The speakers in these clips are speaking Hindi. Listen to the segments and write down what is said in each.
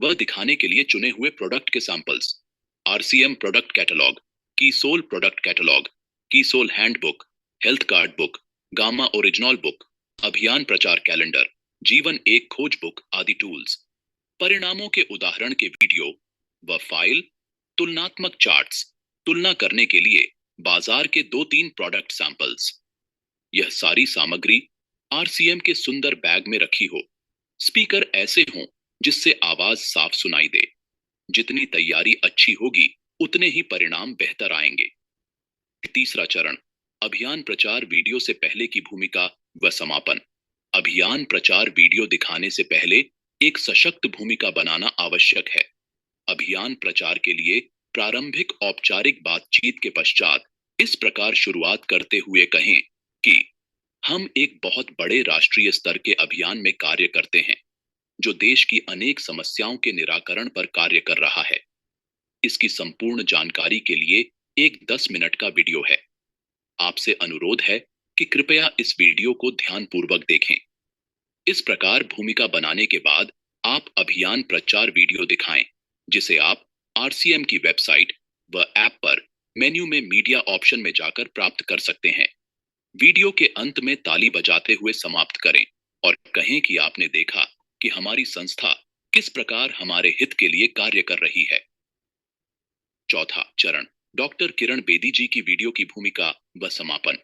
वह दिखाने के लिए चुने हुए प्रोडक्ट के samples. RCM product catalogue, Keysoul product catalogue, Keysoul handbook, health card book, gamma original book, अभियान प्रचार कैलेंडर, जीवन एक खोज बुक आदि टूल्स। परिणामों के उदाहरण के वीडियो व फाइल, तुलनात्मक चार्ट्स, तुलना करने के लिए बाजार के 2-3 प्रोडक्ट सैंपल्स। यह सारी सामग्री आरसीएम के सुंदर बैग में रखी हो। स्पीकर ऐसे हों जिससे आवाज साफ सुनाई दे। जितनी तैयारी अच्छी होगी उतने ही परिणाम बेहतर आएंगे। तीसरा चरण, अभियान प्रचार वीडियो से पहले की भूमिका व समापन। अभियान प्रचार वीडियो दिखाने से पहले एक सशक्त भूमिका बनाना आवश्यक है। अभियान प्रचार के लिए प्रारंभिक औपचारिक बातचीत के पश्चात इस प्रकार शुरुआत करते हुए कहें कि हम एक बहुत बड़े राष्ट्रीय स्तर के अभियान में कार्य करते हैं जो देश की अनेक समस्याओं के निराकरण पर कार्य कर रहा है। इसकी संपूर्ण जानकारी के लिए एक 10 मिनट का वीडियो है। आपसे अनुरोध है कि कृपया इस वीडियो को ध्यानपूर्वक देखें। इस प्रकार भूमिका बनाने के बाद आप अभियान प्रचार वीडियो दिखाएं, जिसे आप आरसीएम की वेबसाइट व ऐप पर मेन्यू में मीडिया ऑप्शन में जाकर प्राप्त कर सकते हैं। वीडियो के अंत में ताली बजाते हुए समाप्त करें और कहें कि आपने देखा कि हमारी संस्था किस प्रकार हमारे हित के लिए कार्य कर रही है। चौथा चरण, डॉक्टर किरण बेदी जी की वीडियो की भूमिका व समापन।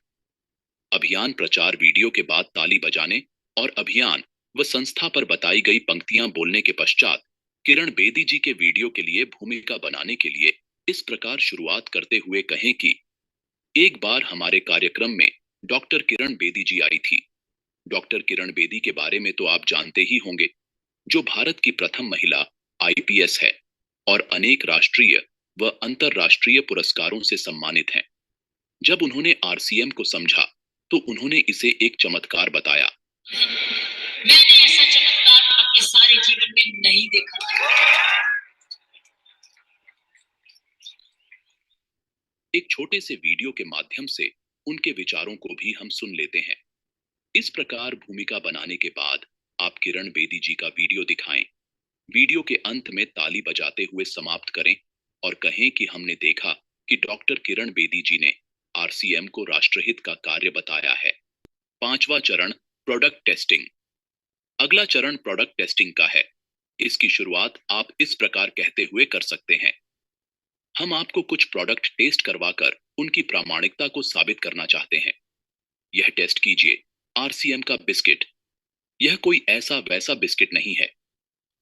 अभियान प्रचार वीडियो के बाद ताली बजाने और अभियान व संस्था पर बताई गई पंक्तियां बोलने के पश्चात किरण बेदी जी के वीडियो के लिए भूमिका बनाने के लिए इस प्रकार शुरुआत करते हुए कहें कि एक बार हमारे कार्यक्रम में डॉक्टर किरण बेदी जी आई थी। डॉक्टर किरण बेदी के बारे में तो आप जानते ही होंगे, जो भारत की प्रथम महिला आईपीएस है और अनेक राष्ट्रीय व अंतर्राष्ट्रीय पुरस्कारों से सम्मानित हैं। जब उन्होंने आरसीएम को समझा तो उन्होंने इसे एक चमत्कार बताया। मैंने ऐसा चमत्कार आपके सारे जीवन में नहीं देखा। एक छोटे से वीडियो के माध्यम से उनके विचारों को भी हम सुन लेते हैं। इस प्रकार भूमिका बनाने के बाद आप किरण बेदी जी का वीडियो दिखाएं। वीडियो के अंत में ताली बजाते हुए समाप्त करें और कहें कि हमने देखा कि डॉक्टर किरण बेदी जी ने आरसीएम को राष्ट्रहित का कार्य बताया है। पांचवा चरण, प्रोडक्ट टेस्टिंग। अगला चरण प्रोडक्ट टेस्टिंग का है। इसकी शुरुआत आप इस प्रकार कहते हुए कर सकते हैं। हम आपको कुछ प्रोडक्ट टेस्ट करवाकर उनकी प्रामाणिकता को साबित करना चाहते हैं। यह टेस्ट कीजिए आरसीएम का बिस्किट। यह कोई ऐसा वैसा बिस्किट नहीं है।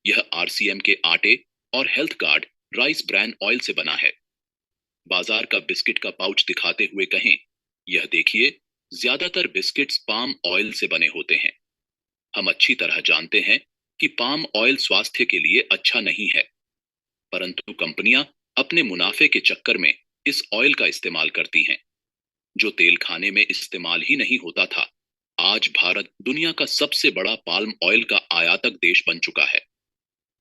यह आरसीएम के आटे और health guard rice bran oil से बना है। बाजार का बिस्किट का पाउच दिखाते हुए कहें, यह देखिए, ज्यादातर बिस्किट्स पाम ऑयल से बने होते हैं। हम अच्छी तरह जानते हैं कि पाम ऑयल स्वास्थ्य के लिए अच्छा नहीं है, परंतु कंपनियां अपने मुनाफे के चक्कर में इस ऑयल का इस्तेमाल करती हैं। जो तेल खाने में इस्तेमाल ही नहीं होता था, आज भारत दुनिया का सबसे बड़ा पाल्म ऑयल का आयातक देश बन चुका है।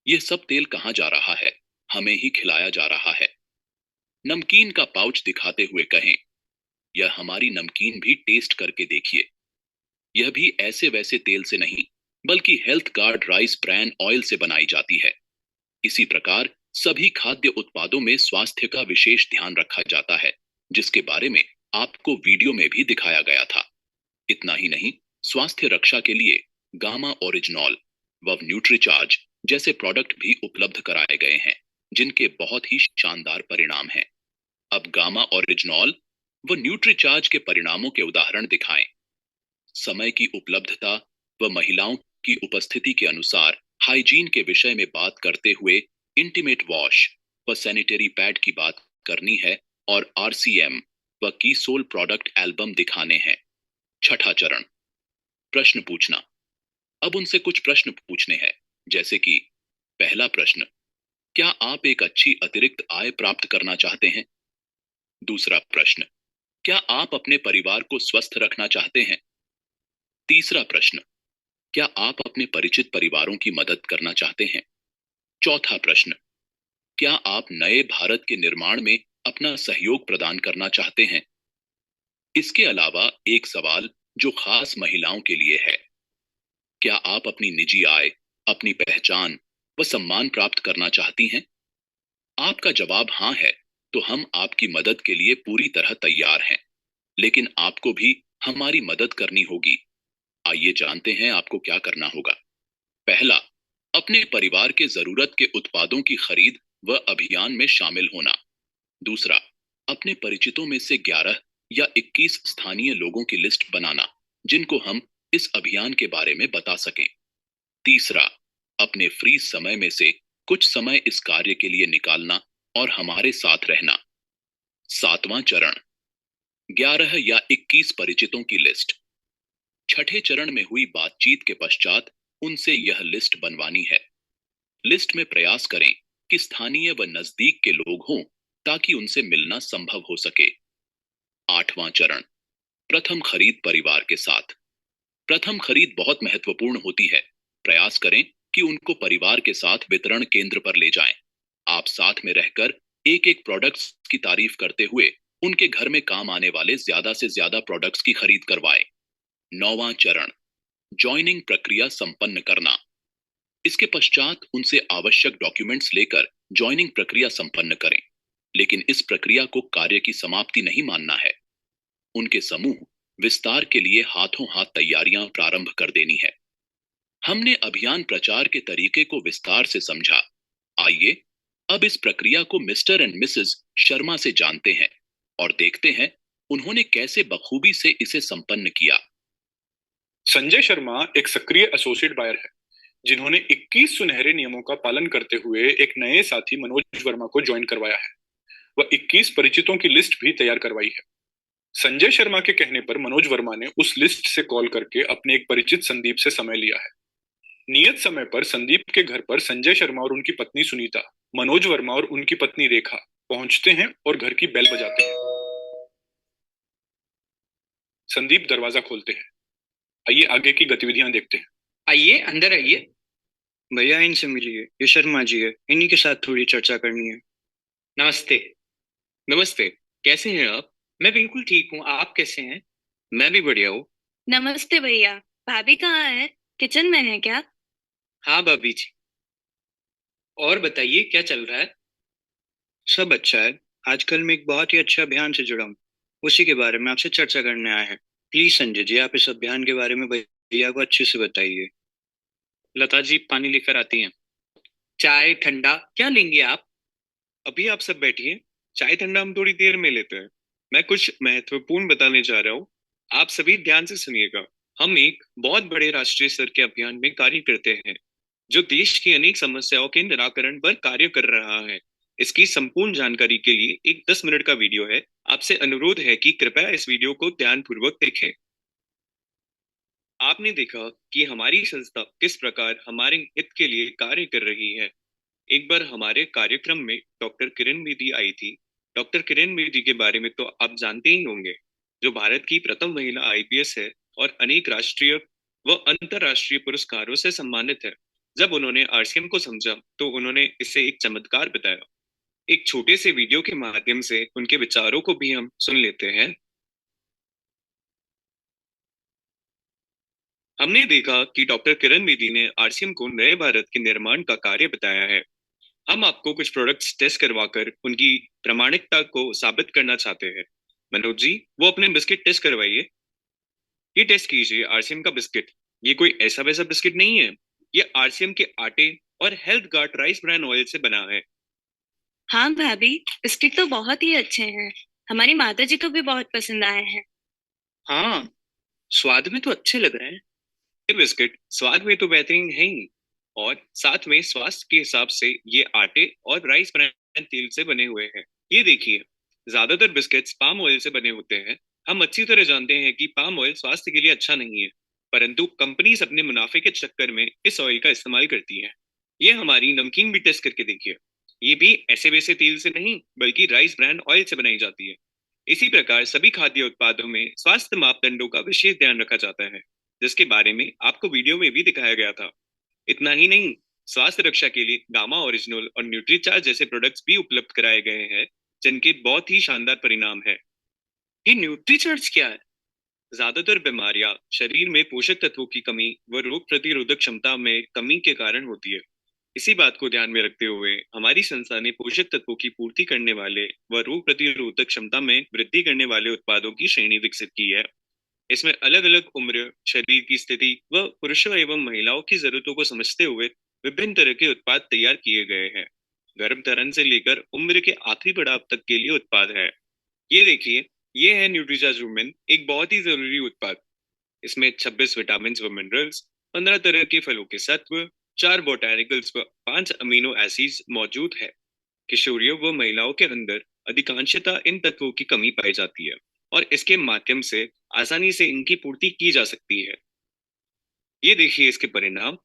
यह सब तेल कहां जा रहा है? हमें ही खिलाया जा रहा है। नमकीन का पाउच दिखाते हुए कहें, यह हमारी नमकीन भी टेस्ट करके देखिए। यह भी ऐसे वैसे तेल से नहीं, बल्कि health guard rice bran oil से बनाई जाती है। इसी प्रकार सभी खाद्य उत्पादों में स्वास्थ्य का विशेष ध्यान रखा जाता है, जिसके बारे में आपको वीडियो में भी दिखाया गया था। इतना ही नहीं, स्वास्थ्य रक्षा के लिए गामा ओरिजिनल व न्यूट्रीचार्ज जैसे प्रोडक्ट भी उपलब्ध कराए गए हैं, जिनके बहुत ही शानदार परिणाम हैं। अब गामा ओरिजिनल व न्यूट्रीचार्ज के परिणामों के उदाहरण दिखाएं। समय की उपलब्धता व महिलाओं की उपस्थिति के अनुसार हाइजीन के विषय में बात करते हुए इंटीमेट वॉश व सैनिटरी पैड की बात करनी है और आरसीएम व कीसोल प्रोडक्ट एल्बम दिखाने हैं। छठा चरण, प्रश्न पूछना। अब उनसे कुछ प्रश्न पूछने हैं, जैसे कि पहला प्रश्न, क्या आप एक अच्छी अतिरिक्त आय प्राप्त करना चाहते हैं? दूसरा प्रश्न, क्या आप अपने परिवार को स्वस्थ रखना चाहते हैं? तीसरा प्रश्न, क्या आप अपने परिचित परिवारों की मदद करना चाहते हैं? चौथा प्रश्न, क्या आप नए भारत के निर्माण में अपना सहयोग प्रदान करना चाहते हैं? इसके अलावा एक सवाल जो खास महिलाओं के लिए है, क्या आप अपनी निजी आय, अपनी पहचान व सम्मान प्राप्त करना चाहती हैं? आपका जवाब हाँ है, तो हम आपकी मदद के लिए पूरी तरह तैयार हैं। लेकिन आपको भी हमारी मदद करनी होगी। आइए जानते हैं आपको क्या करना होगा। पहला, अपने परिवार के जरूरत के उत्पादों की खरीद व अभियान में शामिल होना। दूसरा, अपने परिचितों में से 11 या 21 स्थानीय लोगों की लिस्ट बनाना, जिनको हम इस अभियान के बारे में बता सकें। तीसरा, अपने फ्री समय में से कुछ समय इस कार्य के लिए निकालना और हमारे साथ रहना। सातवां चरण, 11 या 21 परिचितों की लिस्ट। छठे चरण में हुई बातचीत के पश्चात उनसे यह लिस्ट बनवानी है। लिस्ट में प्रयास करें कि स्थानीय व नजदीक के लोग हों, ताकि उनसे मिलना संभव हो सके। आठवां चरण, प्रथम खरीद परिवार के साथ। प्रथम खरीद बहुत महत्वपूर्ण होती है। प्रयास करें कि उनको परिवार के साथ वितरण केंद्र पर ले जाएं। आप साथ में रहकर एक एक प्रोडक्ट्स की तारीफ करते हुए उनके घर में काम आने वाले ज्यादा से ज्यादा प्रोडक्ट्स की खरीद करवाएं। नौवां चरण, ज्वाइनिंग प्रक्रिया संपन्न करना। इसके पश्चात उनसे आवश्यक डॉक्यूमेंट्स लेकर ज्वाइनिंग प्रक्रिया संपन्न करें। लेकिन इस प्रक्रिया को कार्य की समाप्ति नहीं मानना है। उनके समूह विस्तार के लिए हाथों हाथ तैयारियां प्रारंभ कर देनी है। हमने अभियान प्रचार के तरीके को विस्तार से समझा। आइए अब इस प्रक्रिया को मिस्टर एंड मिसेस शर्मा से जानते हैं और देखते हैं उन्होंने कैसे बखूबी से इसे संपन्न किया। संजय शर्मा एक सक्रिय एसोसिएट बायर है, जिन्होंने 21 सुनहरे नियमों का पालन करते हुए एक नए साथी मनोज वर्मा को ज्वाइन करवाया है। वह 21 परिचितों की लिस्ट भी तैयार करवाई है। संजय शर्मा के कहने पर मनोज वर्मा ने उस लिस्ट से कॉल करके अपने एक परिचित संदीप से समय लिया है। नियत समय पर संदीप के घर पर संजय शर्मा और उनकी पत्नी सुनीता, मनोज वर्मा और उनकी पत्नी रेखा पहुंचते हैं और घर की बेल बजाते हैं। संदीप दरवाजा खोलते हैं। आइए आगे की गतिविधियां देखते हैं। आइए अंदर आइए। भैया इनसे मिलिए, ये शर्मा जी है, इन्हीं के साथ थोड़ी चर्चा करनी है। नमस्ते। नमस्ते, कैसे हैं आप? मैं बिल्कुल ठीक हूँ, आप कैसे हैं? मैं भी बढ़िया हूँ। नमस्ते भैया, भाभी कहाँ है? किचन में है क्या? हाँ भाभी जी। और बताइए क्या चल रहा है? सब अच्छा है। आजकल मैं एक बहुत ही अच्छे अभियान से जुड़ा हूँ, उसी के बारे में आपसे चर्चा करने आया है। प्लीज संजय जी, आप इस अभियान के बारे में भैया को अच्छे से बताइए। लता जी पानी लेकर आती हैं। चाय ठंडा क्या लेंगे आप? अभी आप सब बैठिए, चाय ठंडा हम थोड़ी देर में लेते हैं। मैं कुछ महत्वपूर्ण बताने जा रहा हूँ, आप सभी ध्यान से सुनिएगा। हम एक बहुत बड़े राष्ट्रीय स्तर के अभियान में कार्य करते हैं, जो देश की अनेक समस्याओं के निराकरण पर कार्य कर रहा है। इसकी संपूर्ण जानकारी के लिए एक 10 मिनट का वीडियो है। आपसे अनुरोध है कि कृपया इस वीडियो को ध्यानपूर्वक देखें। आपने देखा कि हमारी संस्था किस प्रकार हमारे हित के लिए कार्य कर रही है। एक बार हमारे कार्यक्रम में डॉक्टर किरण बेदी आई थी। डॉक्टर किरण बेदी के बारे में तो आप जानते ही होंगे, जो भारत की प्रथम महिला आईपीएस है और अनेक राष्ट्रीय व अंतर्राष्ट्रीय पुरस्कारों से सम्मानित है। जब उन्होंने आरसीएम को समझा तो उन्होंने इसे एक चमत्कार बताया। एक छोटे से वीडियो के माध्यम से उनके विचारों को भी हम सुन लेते हैं। हमने देखा कि डॉक्टर किरण बेदी ने आरसीएम को नए भारत के निर्माण का कार्य बताया है। हम आपको कुछ प्रोडक्ट्स टेस्ट करवाकर उनकी प्रामाणिकता को साबित करना चाहते हैं। मनोज जी, वो अपने बिस्किट टेस्ट करवाइए। ये टेस्ट कीजिए आरसीएम का बिस्किट। ये कोई ऐसा वैसा बिस्किट नहीं है, ये आरसीएम के आटे और health guard rice bran oil से बना है। हाँ भाभी, बिस्किट तो बहुत ही अच्छे हैं। हमारी माता जी को भी बहुत पसंद आए हैं। हाँ, स्वाद में तो अच्छे लग रहे हैं। ये बिस्किट स्वाद में तो बेहतरीन है ही, और साथ में स्वास्थ्य के हिसाब से ये आटे और राइस ब्रान तेल से बने हुए हैं। ये देखिए, ज्यादातर बिस्किट्स पाम ऑयल से बने होते हैं। हम अच्छी तरह जानते हैं कि पाम ऑयल स्वास्थ्य के लिए अच्छा नहीं है, परंतु कंपनीज अपने मुनाफे के चक्कर में इस ऑयल का इस्तेमाल करती हैं। ये हमारी नमकीन भी टेस्ट करके देखिए। ये भी ऐसे वैसे तेल से नहीं, बल्कि राइस ब्रांड ऑयल से बनाई जाती है। इसी प्रकार सभी खाद्य उत्पादों में स्वास्थ्य मापदंडों का विशेष ध्यान रखा जाता है, जिसके बारे में आपको वीडियो में भी दिखाया गया था। इतना ही नहीं, स्वास्थ्य रक्षा के लिए गामा ओरिजिनल और न्यूट्रीचार्ज जैसे प्रोडक्ट्स भी उपलब्ध कराए गए हैं, जिनके बहुत ही शानदार परिणाम है। ये न्यूट्रीचार्ज क्या है? ज्यादातर बीमारियां शरीर में पोषक तत्वों की कमी व रोग प्रतिरोधक क्षमता में कमी के कारण होती है। इसी बात को ध्यान में रखते हुए हमारी संस्था ने पोषक तत्वों की पूर्ति करने वाले व रोग प्रतिरोधक क्षमता में वृद्धि करने वाले उत्पादों की श्रेणी विकसित की है। इसमें अलग अलग उम्र, शरीर की स्थिति व पुरुषों एवं महिलाओं की जरूरतों को समझते हुए विभिन्न तरह के उत्पाद तैयार किए गए हैं। गर्भधारण से लेकर उम्र के आखिरी पड़ाव तक के लिए उत्पाद है। ये देखिए, ये है न्यूट्रीचार्ज वुमेन, एक बहुत ही जरूरी उत्पाद। इसमें 26 विटामिन व मिनरल्स, 15 तरह के फलों के सत्व, 4 बोटैनिकल्स व 5 अमीनो एसिड्स मौजूद है। किशोरियों व महिलाओं के अंदर अधिकांशतः इन तत्वों की कमी पाई जाती है और इसके माध्यम से आसानी से इनकी पूर्ति की जा सकती है। ये देखिए इसके परिणाम।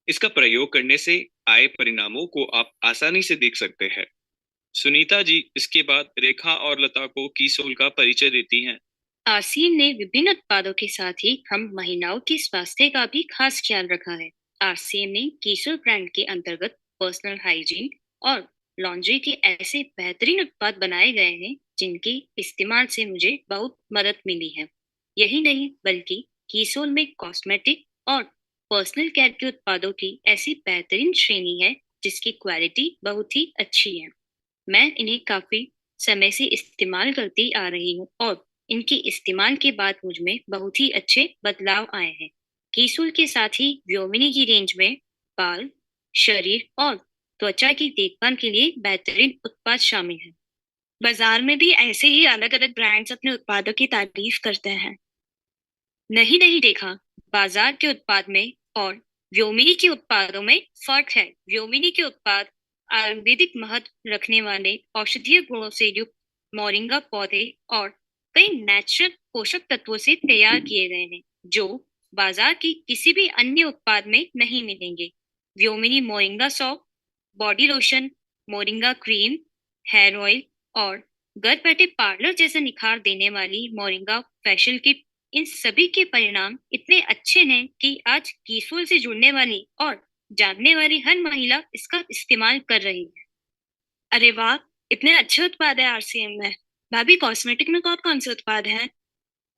इसका प्रयोग करने से आए परिणामों को आप आसानी से देख सकते हैं। सुनीता जी इसके बाद रेखा और लता को कीसोल का परिचय देती हैं। आरसीएम ने विभिन्न उत्पादों के साथ ही हम महिलाओं के स्वास्थ्य का भी खास ख्याल रखा है। आरसीएम ने कीशोर ब्रांड के अंतर्गत पर्सनल हाइजीन और लॉन्ड्री के ऐसे बेहतरीन उत्पाद बनाए गए हैं जिनके इस्तेमाल से मुझे बहुत मदद मिली है। यही नहीं बल्कि कीसोल में कॉस्मेटिक और पर्सनल केयर के उत्पादों की ऐसी बेहतरीन श्रेणी है जिसकी क्वालिटी बहुत ही अच्छी है। मैं इन्हें काफी समय से इस्तेमाल करती आ रही हूँ और इनके इस्तेमाल के बाद मुझ में बहुत ही अच्छे बदलाव आए हैं। कीसुल के साथ ही व्योमिनी की रेंज में बाल, शरीर और त्वचा की देखभाल के लिए बेहतरीन उत्पाद शामिल हैं। बाजार में भी ऐसे ही अलग अलग ब्रांड्स अपने उत्पादों की तारीफ करते हैं। नहीं नहीं देखा, बाजार के उत्पाद में और व्योमिनी के उत्पादों में फर्क है। व्योमिनी के उत्पाद आयुर्वेदिक महत्व रखने वाले औषधीय गुणों से युक्त मोरिंगा पौधे और कई नेचुरल पोषक तत्वों से तैयार किए गए हैं जो बाजार की किसी भी अन्य उत्पाद में नहीं मिलेंगे। Vyomini moringa soap, body lotion, moringa cream, hair oil और घर बैठे पार्लर जैसा निखार देने वाली मोरिंगा फेशियल किट, इन सभी के परिणाम इतने अच्छे हैं कि आज कीसोल से जुड़ने वाली और जानने वाली हर महिला इसका इस्तेमाल कर रही है। अरे वाह, इतने अच्छे उत्पाद है आरसीएम में। भाभी, कॉस्मेटिक में कौन कौन से उत्पाद हैं?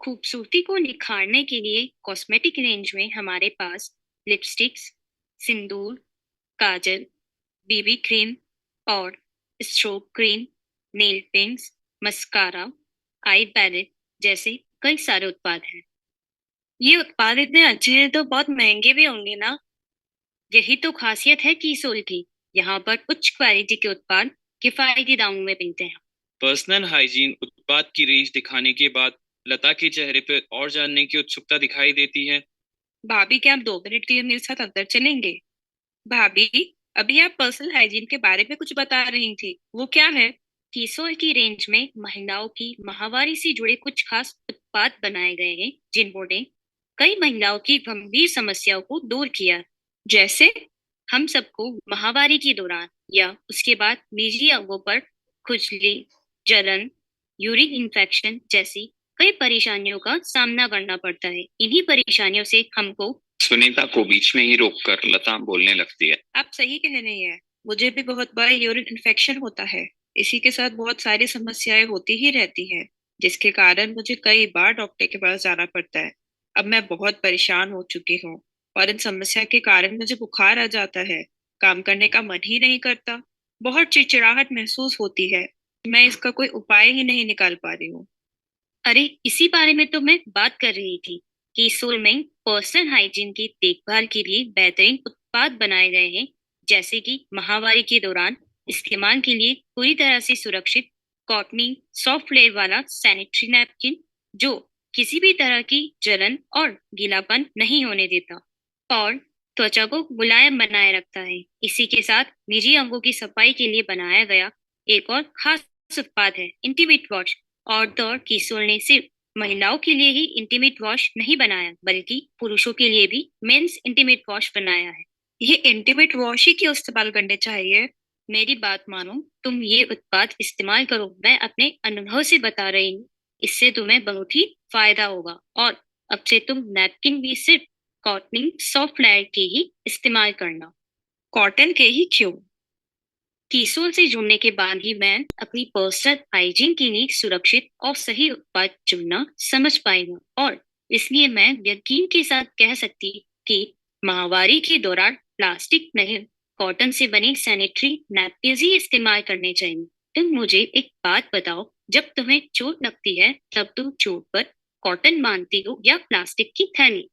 खूबसूरती को निखारने के लिए कॉस्मेटिक रेंज में हमारे पास lipsticks, sindoor, kajal, BB cream और stroke cream, nail paints, mascara, eye palette जैसे कई सारे उत्पाद हैं। ये उत्पाद इतने अच्छे हैं तो बहुत महंगे भी होंगे ना? यही तो खासियत है कीसोल की। यहाँ पर उच्च क्वालिटी के उत्पाद किफायती दामों में मिलते हैं। पर्सनल हाइजीन उत्पाद की रेंज दिखाने के बाद लता के चेहरे पर और जानने की उत्सुकता दिखाई देती है। भाभी, क्या आप 2 मिनट के लिए मेरे साथ अंदर चलेंगे? भाभी, अभी आप पर्सनल हाइजीन के बारे में कुछ बता रही थी, वो क्या है? कीसोल की रेंज में महिलाओं की माहवारी से जुड़े कुछ खास उत्पाद बनाए गए हैं जिन्होंने कई महिलाओं की गंभीर समस्याओं को दूर किया। जैसे हम सबको माहवारी के दौरान या उसके बाद निजी अंगों पर खुजली, जलन, यूरिन इन्फेक्शन जैसी कई परेशानियों का सामना करना पड़ता है। इन्हीं परेशानियों से हमको। सुनीता को बीच में ही रोककर लता बोलने लगती है। आप सही कह रही हैं। मुझे भी बहुत बार यूरिन इन्फेक्शन होता है। इसी के साथ बहुत सारी समस्याएं होती ही रहती हैं, जिसके कारण मुझे कई बार डॉक्टर के पास जाना पड़ता है। अब मैं बहुत परेशान हो चुकी हूँ और इन समस्या के कारण मुझे बुखार आ जाता है, काम करने का मन ही नहीं करता, बहुत चिड़चिड़ाहट महसूस होती है। मैं इसका कोई उपाय ही नहीं निकाल पा रही हूँ। अरे, इसी बारे में तो मैं बात कर रही थी कि सोल में पर्सनल हाइजीन की देखभाल के लिए बेहतरीन उत्पाद बनाए गए हैं, जैसे कि माहवारी के दौरान इस्तेमाल के लिए पूरी तरह से सुरक्षित कॉटनी सॉफ्ट लेयर वाला सैनिटरी नैपकिन जो किसी भी तरह की जलन और गीलापन नहीं होने देता और त्वचा को मुलायम बनाए रखता है। इसी के साथ निजी अंगों की सफाई के लिए बनाया गया एक और खास उत्पाद है इंटीमेट वॉश। और दौर कीसोल ने सिर्फ महिलाओं के लिए ही इंटीमेट वॉश नहीं बनाया बल्कि पुरुषों के लिए भी मेंस इंटीमेट वॉश बनाया है। ये इंटीमेट वॉश ही क्यों इस्तेमाल करने चाहिए? मेरी बात मानो, तुम ये उत्पाद इस्तेमाल करो। मैं अपने अनुभव से बता रही हूँ, इससे तुम्हें बहुत ही फायदा होगा और अब से तुम नैपकिन भी सिर्फ कॉटनिंग सॉफ्ट लेयर के ही इस्तेमाल करना। कॉटन के ही क्यों? कीसोल से जुड़ने के बाद ही मैं अपनी पर्सनल हाइजीन के लिए सुरक्षित और सही उत्पाद चुनना समझ पाएगा और इसलिए मैं यकीन के साथ कह सकती कि माहवारी के दौरान प्लास्टिक नहीं कॉटन से बने सैनिटरी नैपकिन्स ही इस्तेमाल करने चाहिए। तुम मुझे एक बात बताओ, जब तुम्हें चोट लगती है तब तुम चोट पर कॉटन बांधती हो या प्लास्टिक की थैली?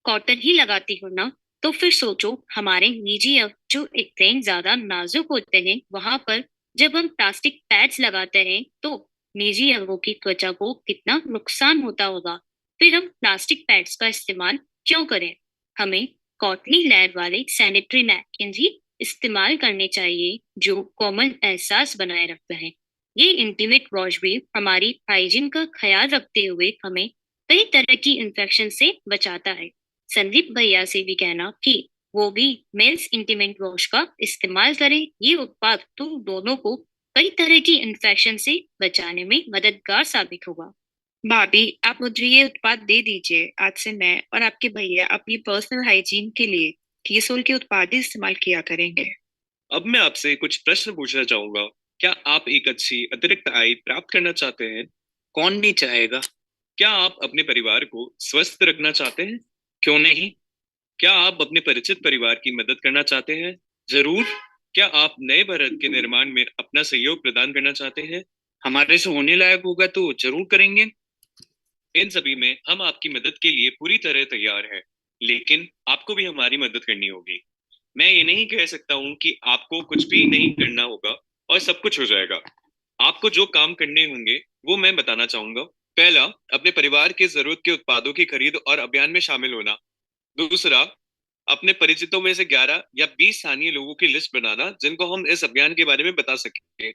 कॉटन ही लगाती हो ना? तो फिर सोचो, हमारे निजी अंग जो इतने ज्यादा नाजुक होते हैं, वहां पर जब हम प्लास्टिक पैड्स लगाते हैं तो निजी अंगों की त्वचा को कितना नुकसान होता होगा। फिर हम प्लास्टिक पैड्स का इस्तेमाल क्यों करें? हमें कॉटनी लेयर वाले सैनिटरी नैपकिन ही इस्तेमाल करने चाहिए जो कोमल एहसास बनाए रखते हैं। ये इंटीमेट वॉश भी हमारी हाइजीन का ख्याल रखते हुए हमें कई तरह की इन्फेक्शन से बचाता है। संदीप भैया से भी कहना कि वो भी मेल्स इंटीमेट वॉश का इस्तेमाल करें। ये उत्पाद तुम दोनों को कई तरह की इन्फेक्शन से बचाने में मददगार साबित होगा। भाभी, आप मुझे ये उत्पाद दे दीजिए। आज से मैं और आपके भैया अपनी पर्सनल हाइजीन के लिए कीसोल के उत्पाद ही इस्तेमाल किया करेंगे। अब मैं आपसे कुछ प्रश्न पूछना चाहूंगा। क्या आप एक अच्छी अतिरिक्त आय प्राप्त करना चाहते हैं? कौन नहीं चाहेगा? क्या आप अपने परिवार को स्वस्थ रखना चाहते हैं? क्यों नहीं? क्या आप अपने परिचित परिवार की मदद करना चाहते हैं? जरूर। क्या आप नए भारत के निर्माण में अपना सहयोग प्रदान करना चाहते हैं? हमारे से होने लायक होगा तो जरूर करेंगे। इन सभी में हम आपकी मदद के लिए पूरी तरह तैयार हैं, लेकिन आपको भी हमारी मदद करनी होगी। मैं ये नहीं कह सकता हूँ कि आपको कुछ भी नहीं करना होगा और सब कुछ हो जाएगा। आपको जो काम करने होंगे वो मैं बताना चाहूंगा। पहला, अपने परिवार के जरूरत के उत्पादों की खरीद और अभियान में शामिल होना। दूसरा, अपने परिचितों में से 11 या 20 स्थानीय लोगों की लिस्ट बनाना जिनको हम इस अभियान के बारे में बता सकें।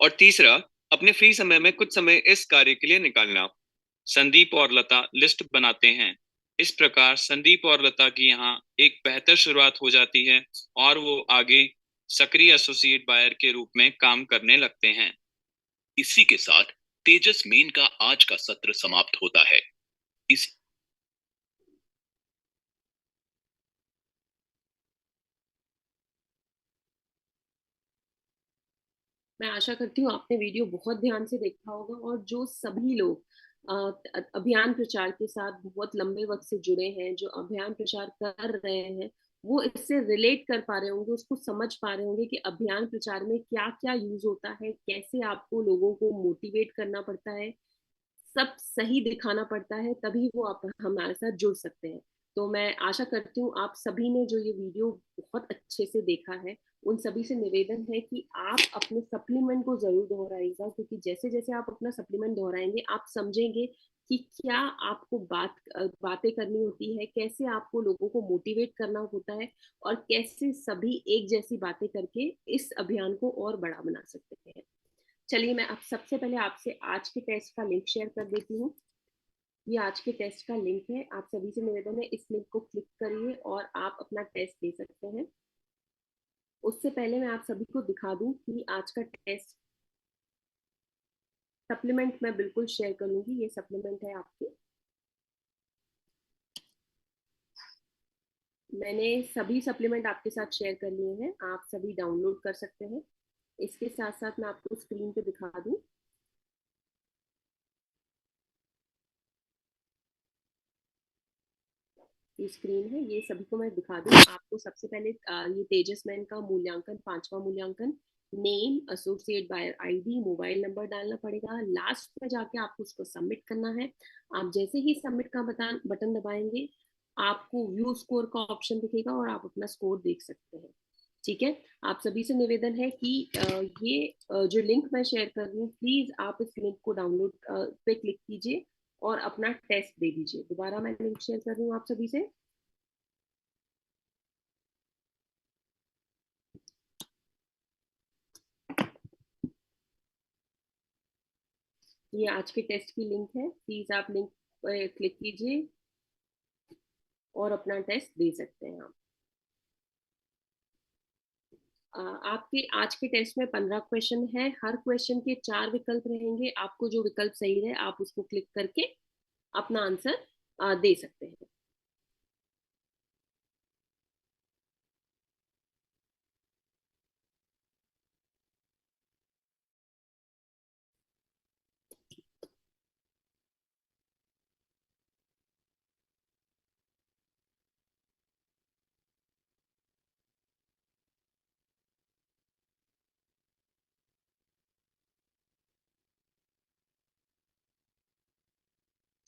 और तीसरा, अपने फ्री समय में कुछ समय इस कार्य के लिए निकालना। संदीप और लता लिस्ट बनाते हैं। इस प्रकार संदीप और लता की यहाँ एक बेहतर शुरुआत हो जाती है और वो आगे सक्रिय एसोसिएट बायर के रूप में काम करने लगते हैं। इसी के साथ तेजस मेन का आज का सत्र समाप्त होता है। इस मैं आशा करती हूँ आपने वीडियो बहुत ध्यान से देखा होगा और जो सभी लोग अभियान प्रचार के साथ बहुत लंबे वक्त से जुड़े हैं, जो अभियान प्रचार कर रहे हैं, वो इससे रिलेट कर पा रहे होंगे, उसको समझ पा रहे होंगे कि अभियान प्रचार में क्या क्या यूज होता है, कैसे आपको लोगों को मोटिवेट करना पड़ता है, सब सही दिखाना पड़ता है, तभी वो आप हमारे साथ जुड़ सकते हैं। तो मैं आशा करती हूँ आप सभी ने जो ये वीडियो बहुत अच्छे से देखा है, उन सभी से निवेदन है कि आप अपने सप्लीमेंट को जरूर दोहराइएगा, क्योंकि जैसे जैसे आप अपना सप्लीमेंट दोहराएंगे आप समझेंगे कि क्या आपको बातें करनी होती है, कैसे आपको लोगों को मोटिवेट करना होता है, और कैसे सभी एक जैसी बातें करके इस अभियान को और बड़ा बना सकते हैं। चलिए, मैं आप सबसे पहले आपसे आज के टेस्ट का लिंक शेयर कर देती हूँ। ये आज के टेस्ट का लिंक है। आप सभी से निवेदन है, इस लिंक को क्लिक करिए और आप अपना टेस्ट दे सकते हैं। उससे पहले मैं आप सभी को दिखा दूं कि आज का टेस्ट सप्लीमेंट मैं बिल्कुल शेयर करूंगी। ये सप्लीमेंट है आपके, मैंने सभी सप्लीमेंट आपके साथ शेयर कर लिए हैं, आप सभी डाउनलोड कर सकते हैं। इसके साथ साथ मैं आपको स्क्रीन पे दिखा दूं, ये स्क्रीन है, ये सभी को मैं दिखा दूं आपको। सबसे पहले ये तेजस मैन का मूल्यांकन, 5वां मूल्यांकन, name, associate buyer ID, mobile number डालना पड़ेगा। लास्ट में जाके आपको उसको सबमिट करना है। आप जैसे ही सबमिट का बटन दबाएंगे, आपको व्यू स्कोर का ऑप्शन दिखेगा और आप अपना स्कोर देख सकते हैं। ठीक है, आप सभी से निवेदन है कि ये जो लिंक मैं शेयर कर रही हूँ, प्लीज आप इस लिंक को डाउनलोड पे क्लिक कीजिए और अपना टेस्ट दे दीजिए। दोबारा मैं लिंक शेयर कर रही हूँ आप सभी से। ये आज के टेस्ट की लिंक है, प्लीज आप लिंक पर क्लिक कीजिए और अपना टेस्ट दे सकते हैं आप। आपके आज के टेस्ट में 15 क्वेश्चन है। हर क्वेश्चन के 4 विकल्प रहेंगे। आपको जो विकल्प सही रहे आप उसको क्लिक करके अपना आंसर दे सकते हैं।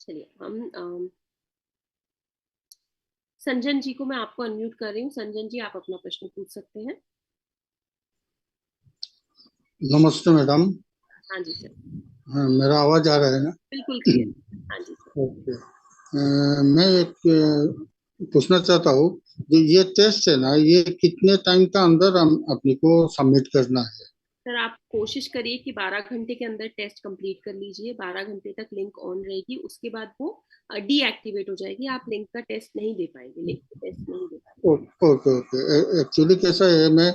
चलिए हम संजन जी को मैं आपको अनम्यूट कर रही हूँ। संजन जी, आप अपना प्रश्न पूछ सकते हैं। नमस्ते मैडम। हाँ जी सर। हाँ, मेरा आवाज आ रहा है ना? बिल्कुल क्लियर। हाँ जी सर। ओके। मैं एक पूछना चाहता हूँ, ये टेस्ट है ना, ये कितने टाइम का अंदर हम अपने को सबमिट करना है? सर आप कोशिश करिए कि 12 घंटे के अंदर टेस्ट कंप्लीट कर लीजिए। 12 घंटे तक लिंक ऑन रहेगी, उसके बाद वो डीएक्टिवेट हो जाएगी। आप लिंक का टेस्ट नहीं दे पाएंगे, लिंक का टेस्ट नहीं दे पाएंगे। Okay okay. एक्चुअली कैसा है, मैं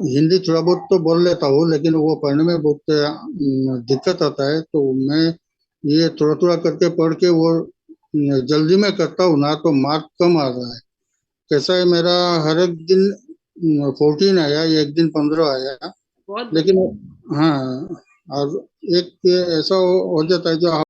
हिंदी थोड़ा बहुत तो बोल लेता हूँ, लेकिन वो पढ़ने में बहुत दिक्कत आता है। तो मैं ये थोड़ा थोड़ा करके पढ़ के वो जल्दी में करता हूँ ना, तो मार्क कम आ रहा है। कैसा है, मेरा हर एक दिन 14 आया, एक दिन 15 आया। बहुत लेकिन बढ़िया। हाँ, और एक ऐसा हो जाता है जो